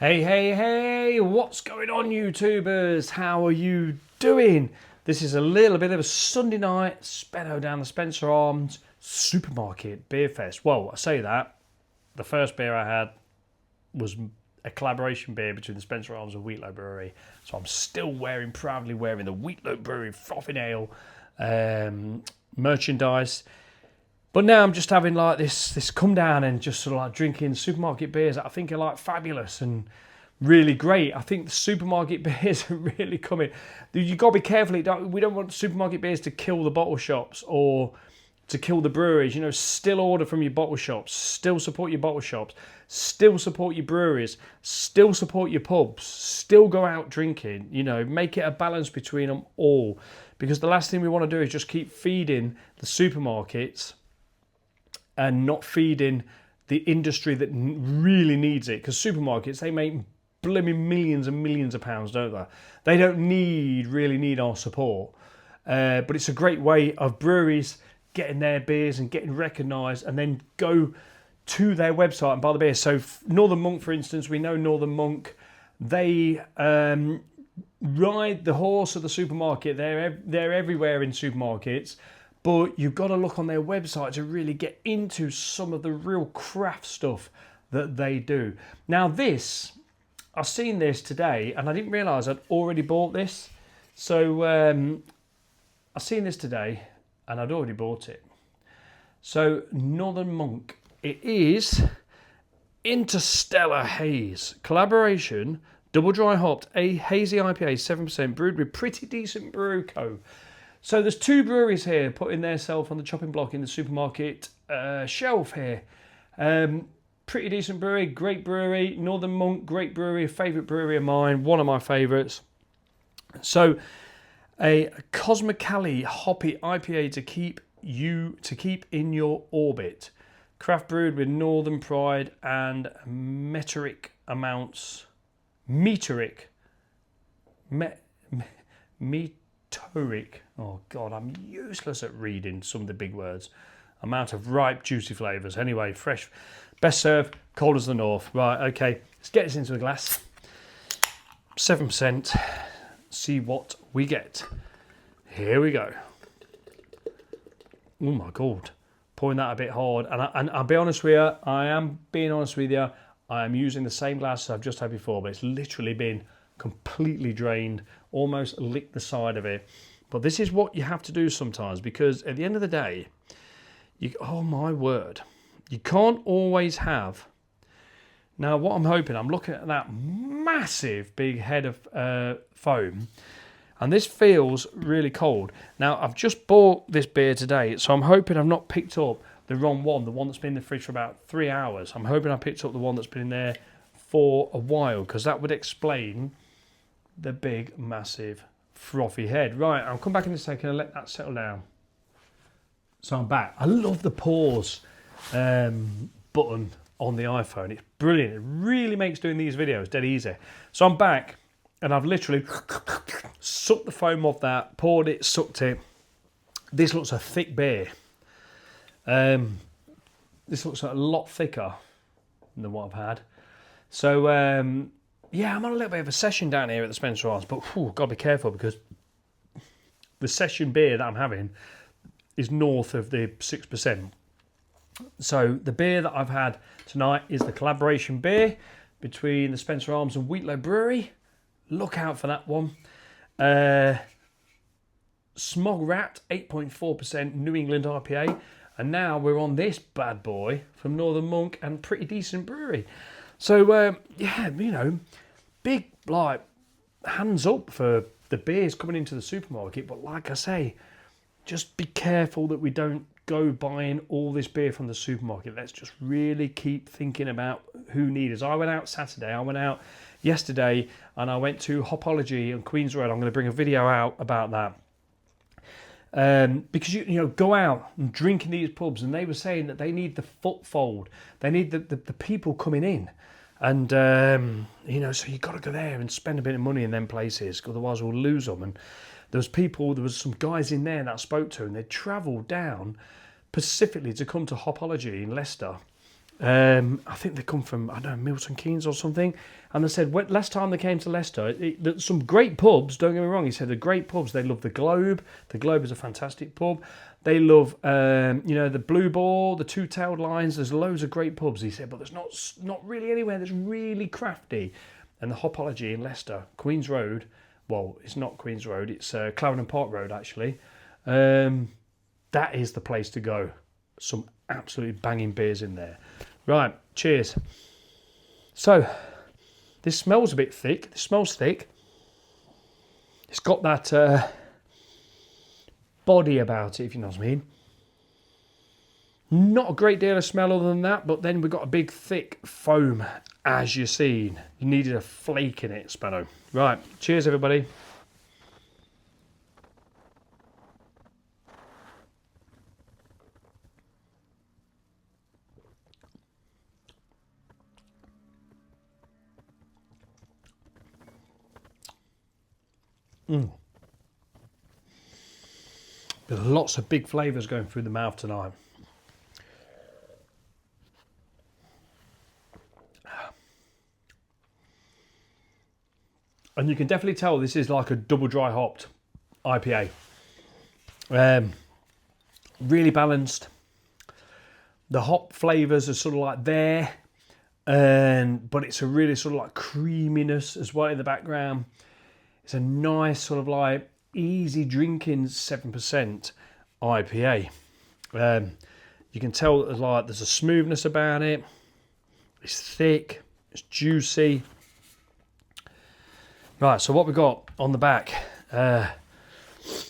Hey, what's going on, YouTubers? How are you doing? This is a little bit of a Sunday night Speno down the Spencer Arms supermarket beer fest. Well, I say that, the first beer I had was a collaboration beer between the Spencer Arms and Wheatlow Brewery. So I'm still proudly wearing the Wheatlow Brewery Frothing Ale merchandise. But now I'm just having like this come down and just sort of like drinking supermarket beers that I think are like fabulous and really great. I think the supermarket beers are really coming. You've got to be careful. We don't want supermarket beers to kill the bottle shops or to kill the breweries. You know, still order from your bottle shops. Still support your bottle shops. Still support your breweries. Still support your pubs. Still go out drinking. You know, make it a balance between them all. Because the last thing we want to do is just keep feeding the supermarkets and not feeding the industry that really needs it. Because supermarkets, they make blooming millions and millions of pounds, don't they? They don't really need our support. But it's a great way of breweries getting their beers and getting recognised, and then go to their website and buy the beer. So Northern Monk, for instance, we know Northern Monk, they ride the horse of the supermarket. They're everywhere in supermarkets. But you've got to look on their website to really get into some of the real craft stuff that they do. Now this, I've seen this today and I didn't realise I'd already bought this. So I've seen this today and I'd already bought it. So Northern Monk, it is Interstellar Haze collaboration, double dry hopped, a hazy IPA, 7%, brewed with Pretty Decent Brew Co. So there's two breweries here putting their self on the chopping block in the supermarket shelf here. Pretty Decent Brewery, great brewery. Northern Monk, great brewery, a favourite brewery of mine, one of my favourites. So a Cosmically hoppy IPA to keep in your orbit. Craft brewed with Northern pride and meteric. Oh God, I'm useless at reading some of the big words. Amount of ripe, juicy flavours. Anyway, fresh, best served, cold as the north. Right, okay, let's get this into a glass. 7%. See what we get. Here we go. Oh my God, pouring that a bit hard. And I'll be honest with you. I am being honest with you. I am using the same glass I've just had before, but it's literally been completely drained, almost licked the side of it. But this is what you have to do sometimes, because at the end of the day, oh my word, you can't always have. Now what I'm hoping, I'm looking at that massive big head of foam, and this feels really cold. Now I've just bought this beer today, so I'm hoping I've not picked up the wrong one, the one that's been in the fridge for about 3 hours. I'm hoping I picked up the one that's been in there for a while, because that would explain the big, massive, frothy head. Right, I'll come back in a second and let that settle down. So I'm back. I love the pause button on the iPhone. It's brilliant. It really makes doing these videos dead easy. So I'm back and I've literally sucked the foam off that, poured it, sucked it. This looks a thick beer. This looks a lot thicker than what I've had. So yeah, I'm on a little bit of a session down here at the Spencer Arms, but got to be careful, because the session beer that I'm having is north of the 6%. So the beer that I've had tonight is the collaboration beer between the Spencer Arms and Wheatlow Brewery. Look out for that one. Smog Rat, 8.4% New England IPA. And now we're on this bad boy from Northern Monk and Pretty Decent Brewery. So, yeah, you know, big, like, hands up for the beers coming into the supermarket. But like I say, just be careful that we don't go buying all this beer from the supermarket. Let's just really keep thinking about who needs us. I went out Saturday, I went out yesterday, and I went to Hopology on Queen's Road. I'm going to bring a video out about that. Because you know, go out and drink in these pubs, and they were saying that they need the footfold, they need the people coming in, and you know, so you got to go there and spend a bit of money in them places, otherwise we'll lose them. And there was some guys in there that I spoke to, and they'd travelled down specifically to come to Hopology in Leicester I think they come from, I don't know, Milton Keynes or something. And they said, last time they came to Leicester, some great pubs, don't get me wrong. He said, the great pubs, they love the Globe. The Globe is a fantastic pub. They love, the Blue Ball, the Two-Tailed Lions. There's loads of great pubs, he said, but there's not really anywhere that's really crafty. And the Hopology in Leicester, Queen's Road, well, it's not Queen's Road, it's Clarendon Park Road, actually. That is the place to go. Some absolutely banging beers in there. Right, cheers. So, this smells a bit thick. It smells thick. It's got that body about it, if you know what I mean. Not a great deal of smell other than that, but then we've got a big thick foam, as you've seen. You needed a flake in it, Speno. Right, cheers everybody. There's lots of big flavours going through the mouth tonight. And you can definitely tell this is like a double dry hopped IPA. Really balanced. The hop flavours are sort of like there, but it's a really sort of like creaminess as well in the background. It's a nice sort of like easy drinking 7% IPA. You can tell that there's a smoothness about it. It's thick. It's juicy. Right, so what we got on the back?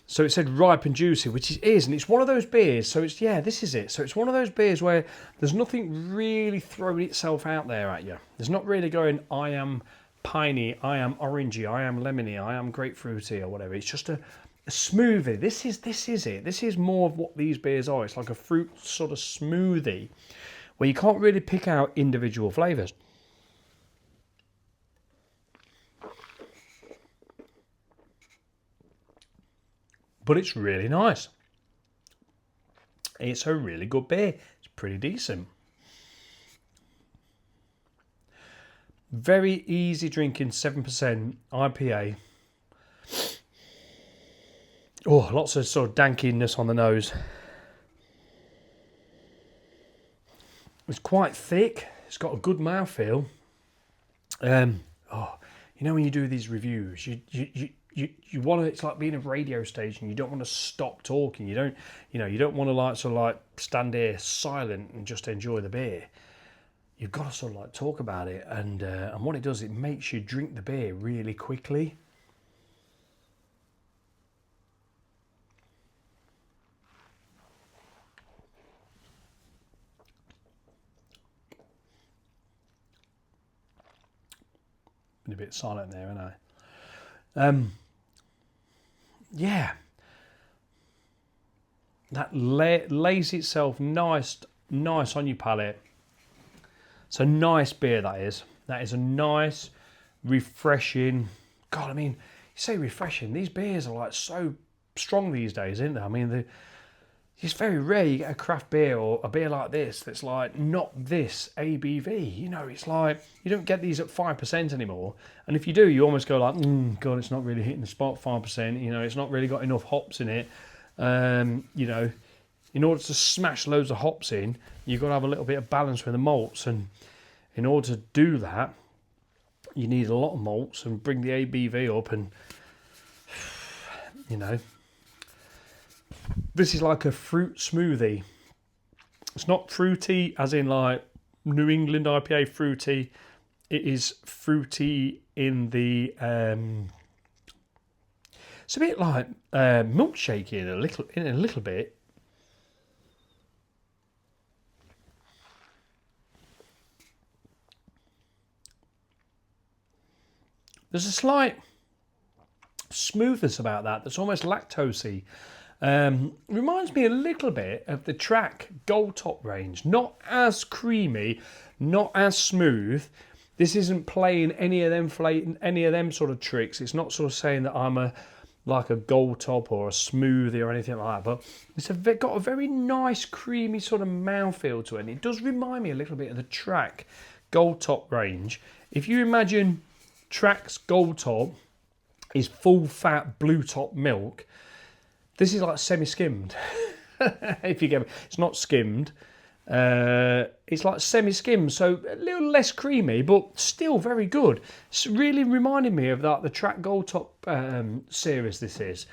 So it said ripe and juicy, which it is, and it's one of those beers. So this is it. So it's one of those beers where there's nothing really throwing itself out there at you. There's not really going, I am piney, I am orangey, I am lemony, I am grapefruity or whatever. It's just a smoothie. This is it. This is more of what these beers are. It's like a fruit sort of smoothie where you can't really pick out individual flavours. But it's really nice. It's a really good beer. It's pretty decent. Very easy drinking, 7% IPA. Oh, lots of sort of dankiness on the nose. It's quite thick. It's got a good mouthfeel. When you do these reviews, you want to. It's like being a radio station. You don't want to stop talking. You don't want to stand here silent and just enjoy the beer. You've got to sort of talk about it, and what it does, it makes you drink the beer really quickly. Been a bit silent there, haven't I? Yeah. That lays itself nice on your palate. It's a nice beer, that is. That is a nice, refreshing... God, I mean, you say refreshing. These beers are so strong these days, isn't they? I mean, it's very rare you get a craft beer or a beer like this that's not this ABV. It's you don't get these at 5% anymore. And if you do, you almost go God, it's not really hitting the spot, 5%. It's not really got enough hops in it. In order to smash loads of hops in, you've got to have a little bit of balance with the malts. And in order to do that, you need a lot of malts and bring the ABV up. And, this is like a fruit smoothie. It's not fruity as in New England IPA fruity. It is fruity in the... it's a bit like milkshake in a little bit. There's a slight smoothness about that that's almost lactosey. Reminds me a little bit of the Track Gold Top range. Not as creamy, not as smooth. This isn't playing any of them sort of tricks. It's not sort of saying that I'm a like a Gold Top or a smoothie or anything like that, but it's got a very nice creamy sort of mouthfeel to it, and it does remind me a little bit of the Track Gold Top range. If you imagine Track's Gold Top is full fat blue top milk, this is like semi-skimmed. If you get me, it's not skimmed. It's like semi-skimmed, so a little less creamy, but still very good. It's really reminding me of that the Track Gold Top series. This is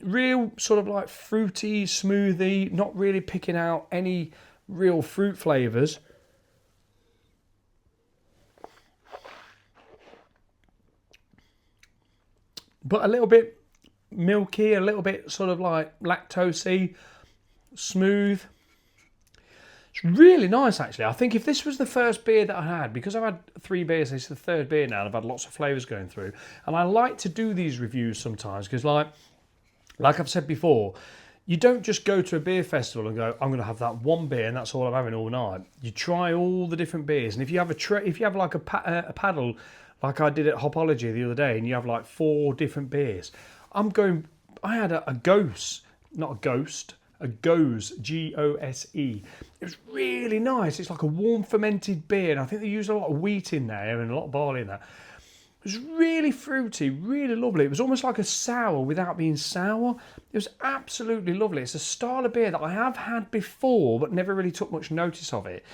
real sort of like fruity smoothie, not really picking out any real fruit flavours. But a little bit milky, a little bit sort of like lactosey, smooth. It's really nice, actually. I think if this was the first beer that I had, because I've had 3 beers, this is the 3rd beer now, and I've had lots of flavours going through. And I like to do these reviews sometimes, because like I've said before, you don't just go to a beer festival and go, I'm going to have that one beer and that's all I'm having all night. You try all the different beers, and if you have like a paddle, like I did at Hopology the other day, and you have like 4 different beers. I had a Gose, not a Ghost, a Gose, G-O-S-E. It was really nice. It's like a warm fermented beer, and I think they used a lot of wheat in there and a lot of barley in that. It was really fruity, really lovely. It was almost like a sour without being sour. It was absolutely lovely. It's a style of beer that I have had before, but never really took much notice of it.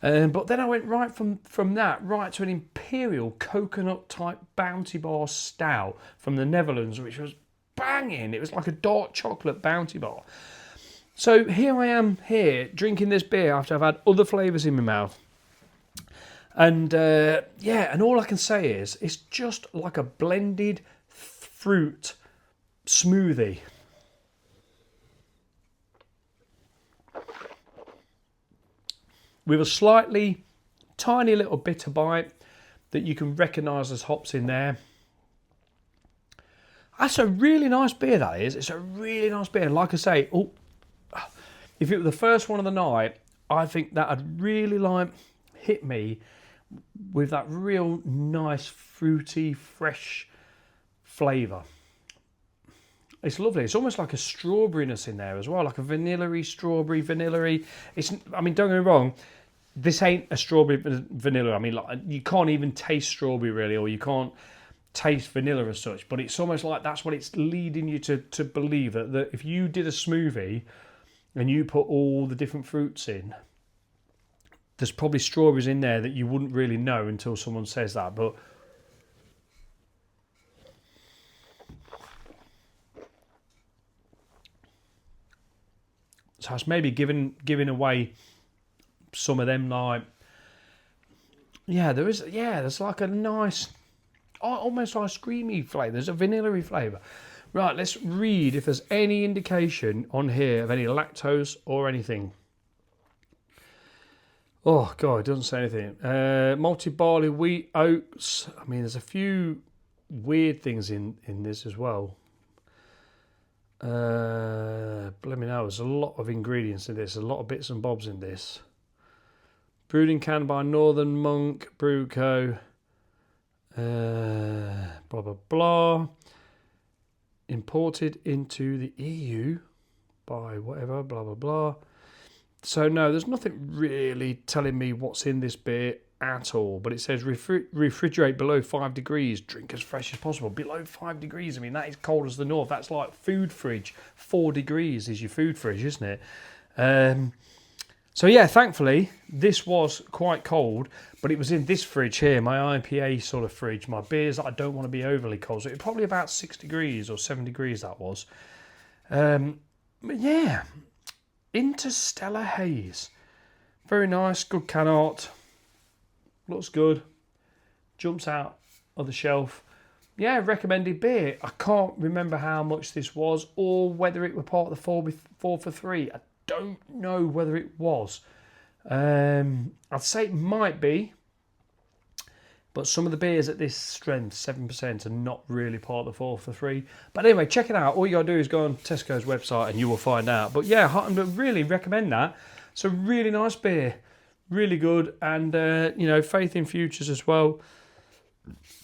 But then I went right from that right to an imperial coconut type Bounty Bar stout from the Netherlands, which was banging. It was like a dark chocolate Bounty Bar. So here I am drinking this beer after I've had other flavours in my mouth. And and all I can say is it's just like a blended fruit smoothie. With a slightly tiny little bitter bite that you can recognise as hops in there. That's a really nice beer, that is. It's a really nice beer. And like I say, if it were the first one of the night, I think that would really hit me with that real nice, fruity, fresh flavour. It's lovely. It's almost like a strawberryness in there as well, like a vanilla-y, strawberry, vanilla-y. Don't get me wrong, this ain't a strawberry vanilla. I mean, like, you can't even taste strawberry really, or you can't taste vanilla as such, but it's almost like that's what it's leading you to believe, that if you did a smoothie and you put all the different fruits in, there's probably strawberries in there that you wouldn't really know until someone says that. But so it's maybe giving away some of them, like, there's like a nice, almost ice creamy flavour. There's a vanilla-y flavour. Right, let's read if there's any indication on here of any lactose or anything. Oh, God, it doesn't say anything. Malted barley, wheat, oats. I mean, there's a few weird things in this as well. Let me know. There's a lot of ingredients in this, a lot of bits and bobs in this. Brewed and canned by Northern Monk Brew Co. Blah, blah, blah. Imported into the EU by whatever, blah, blah, blah. So, no, there's nothing really telling me what's in this beer at all. But it says refrigerate below 5 degrees. Drink as fresh as possible. Below 5 degrees. I mean, that is cold as the north. That's like food fridge. 4 degrees is your food fridge, isn't it? So, yeah, thankfully, this was quite cold. But it was in this fridge here, my IPA sort of fridge. My beers that I don't want to be overly cold. So, it was probably about 6 degrees or 7 degrees that was. But, yeah. Interstellar Haze. Very nice, good can art. Looks good. Jumps out of the shelf. Yeah, recommended beer. I can't remember how much this was or whether it were part of the 4 for 3. I don't know whether it was. I'd say it might be. But some of the beers at this strength, 7%, are not really part of the 4 for 3. But anyway, check it out. All you got to do is go on Tesco's website and you will find out. But yeah, I really recommend that. It's a really nice beer. Really good. And, faith in futures as well.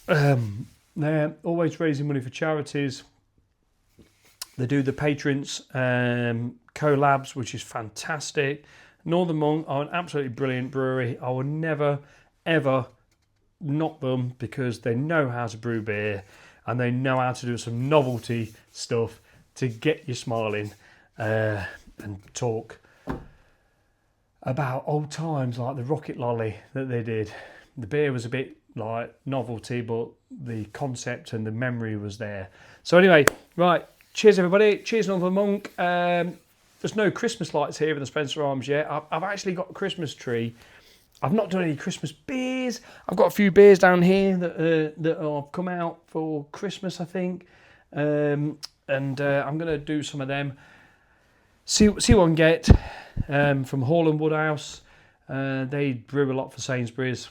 They're always raising money for charities. They do the Patrons collabs, which is fantastic. Northern Monk are an absolutely brilliant brewery. I will never, ever knock them because they know how to brew beer and they know how to do some novelty stuff to get you smiling and talk about old times like the Rocket Lolly that they did. The beer was a bit like novelty, but the concept and the memory was there. So anyway, right, cheers everybody. Cheers Northern Monk. There's no Christmas lights here in the Spencer Arms yet. I've actually got a Christmas tree. I've not done any Christmas beers. I've got a few beers down here that have come out for Christmas, I think. And I'm going to do some of them. See what I can get from Hall and Woodhouse. They brew a lot for Sainsbury's.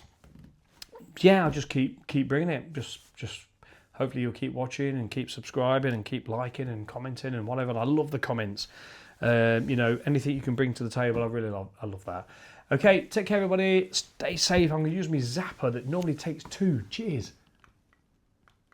Yeah, I'll just keep bringing it. Just hopefully you'll keep watching and keep subscribing and keep liking and commenting and whatever. I love the comments. You know, anything you can bring to the table, I love that. Okay, take care everybody. Stay safe. I'm going to use my Zapper that normally takes 2. Cheers.